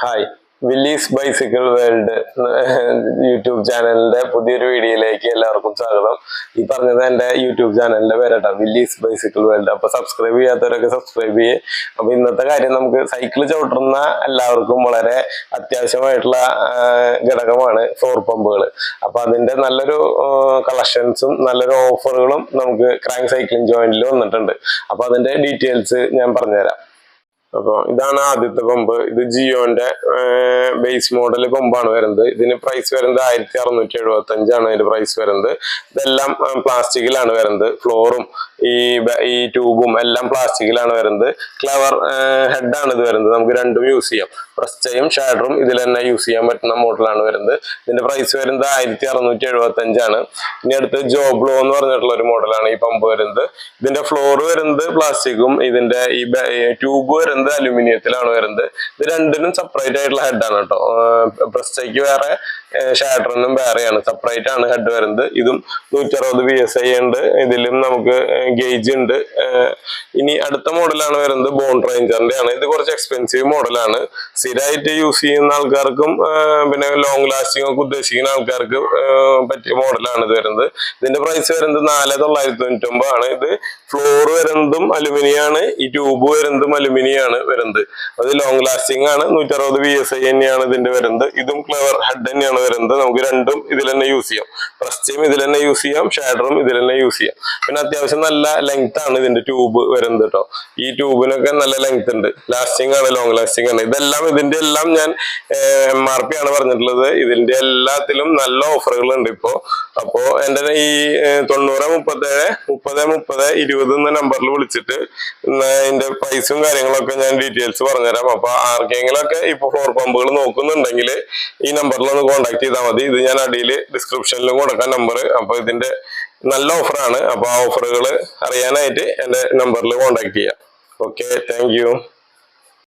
Hi, Willys bicycle world YouTube ചാനലിന്റെ പുതിയൊരു വീഡിയോയിലേക്ക് എല്ലാവർക്കും സ്വാഗതം. ഈ പറഞ്ഞത് എൻ്റെ യൂട്യൂബ് ചാനലിന്റെ പേരാട്ടോ, വില്ലീസ് ബൈസിക്കിൾ വേൾഡ്. അപ്പൊ സബ്സ്ക്രൈബ് ചെയ്യാത്തവരൊക്കെ സബ്സ്ക്രൈബ് ചെയ്യേ. അപ്പൊ ഇന്നത്തെ കാര്യം നമുക്ക് സൈക്കിൾ ചവിട്ടുന്ന എല്ലാവർക്കും വളരെ അത്യാവശ്യമായിട്ടുള്ള ഘടകമാണ് ഫ്ലോർ പമ്പുകൾ. അപ്പൊ അതിന്റെ നല്ലൊരു കളക്ഷൻസും നല്ലൊരു ഓഫറുകളും നമുക്ക് ക്രാങ്ക് സൈക്ലിംഗ് ജോയിന്റിൽ വന്നിട്ടുണ്ട്. അപ്പൊ അതിന്റെ ഡീറ്റെയിൽസ് ഞാൻ പറഞ്ഞുതരാം. അപ്പോൾ ഇതാണ് ആദ്യത്തെ പമ്പ്. ഇത് ജിയോന്റെ ബേസ് മോഡൽ പമ്പാണ് വരുന്നത്. ഇതിന് പ്രൈസ് വരുന്നത് 1675 ഇതിന്റെ പ്രൈസ് വരുന്നത്. ഇതെല്ലാം പ്ലാസ്റ്റിക്കിലാണ് വരുന്നത്. ഫ്ലോറും ഈ ട്യൂബും എല്ലാം പ്ലാസ്റ്റിക്കിലാണ് വരുന്നത്. ക്ലവർ ഹെഡാണ് ഇത് വരുന്നത്. നമുക്ക് രണ്ടും യൂസ് ചെയ്യാം. പ്രസ്റ്റയും ഷാഡറും ഇതിൽ തന്നെ യൂസ് ചെയ്യാൻ പറ്റുന്ന മോഡലാണ് വരുന്നത്. ഇതിന്റെ പ്രൈസ് വരുന്നത് 1675. ഇനി അടുത്ത് ജോബ്ലോ എന്ന് പറഞ്ഞിട്ടുള്ള ഒരു മോഡലാണ് ഈ പമ്പ് വരുന്നത്. ഇതിന്റെ ഫ്ലോർ വരുന്നത് പ്ലാസ്റ്റിക്കും ഇതിന്റെ ഈ ട്യൂബ് വരുന്നത് അലുമിനിയത്തിലാണ് വരുന്നത്. ഇത് രണ്ടിനും സെപ്പറേറ്റ് ആയിട്ടുള്ള ഹെഡാണ് കേട്ടോ. പ്രസ്റ്റയ്ക്ക് വേറെ, ഷാഡറിനും വേറെയാണ്, സെപ്പറേറ്റ് ആണ് ഹെഡ് വരുന്നത്. ഇതും 160 PSI ഉണ്ട്. ഇതിലും നമുക്ക് ഗേജ് ഉണ്ട്. ഇനി അടുത്ത മോഡലാണ് വരുന്നത് ബോൺ റേഞ്ചറിന്റെ ആണ്. ഇത് കുറച്ച് എക്സ്പെൻസീവ് മോഡലാണ്. സ്ഥിരമായിട്ട് യൂസ് ചെയ്യുന്ന ആൾക്കാർക്കും പിന്നെ ലോങ് ലാസ്റ്റിംഗ് ഒക്കെ ഉദ്ദേശിക്കുന്ന ആൾക്കാർക്ക് പറ്റിയ മോഡലാണ് ഇത് വരുന്നത്. ഇതിന്റെ പ്രൈസ് വരുന്നത് 4999 ആണ്. ഇത് ഫ്ലോർ വരുന്നതും അലുമിനിയാണ്, ഈ ട്യൂബ് വരുന്നതും അലുമിനിയാണ് വരുന്നത്. അത് ലോങ് ലാസ്റ്റിംഗ് ആണ്. 160 PSI തന്നെയാണ് ഇതിന്റെ വരുന്നത്. ഇതും ക്ലവർ ഹെഡ് തന്നെയാണ് വരുന്നത്. നമുക്ക് രണ്ടും ഇതിൽ തന്നെ യൂസ് ചെയ്യാം. പ്രസ്റ്റയും ഇതിൽ തന്നെ യൂസ് ചെയ്യാം, ഷാഡറും ഇതിൽ തന്നെ യൂസ് ചെയ്യാം. പിന്നെ അത്യാവശ്യം നല്ല ലെങ്ത് ആണ് ഇതിന്റെ ട്യൂബ് വരുന്നത് കേട്ടോ. ഈ ട്യൂബിനൊക്കെ നല്ല ലെങ്ത് ഉണ്ട്. ലാസ്റ്റിംഗ് ആണ്, ലോങ് ലാസ്റ്റിംഗ് ആണ്. ഇതെല്ലാം ഇതിന്റെ എല്ലാം ഞാൻ MRP ആണ് പറഞ്ഞിട്ടുള്ളത്. ഇതിന്റെ എല്ലാത്തിലും നല്ല ഓഫറുകൾ ഉണ്ട് ഇപ്പോ. അപ്പോ എന്റെ ഈ 9037303020 എന്ന നമ്പറിൽ വിളിച്ചിട്ട് ഇതിന്റെ പ്രൈസും കാര്യങ്ങളൊക്കെ ഞാൻ ഡീറ്റെയിൽസ് പറഞ്ഞുതരാം. അപ്പൊ ആർക്കെങ്കിലും ഒക്കെ ഇപ്പൊ ഫ്ലോർ പമ്പുകൾ നോക്കുന്നുണ്ടെങ്കിൽ ഈ നമ്പറിൽ ഒന്ന് കോൺടാക്ട് ചെയ്താൽ മതി. ഇത് ഞാൻ അടിയിൽ ഡിസ്ക്രിപ്ഷനിലും കൊടുക്കാം നമ്പർ. അപ്പൊ ഇതിന്റെ നല്ല ഓഫറാണ്. അപ്പൊ ആ ഓഫറുകൾ അറിയാനായിട്ട് എന്റെ നമ്പറിൽ കോൺടാക്ട് ചെയ്യാം. Okay, thank you.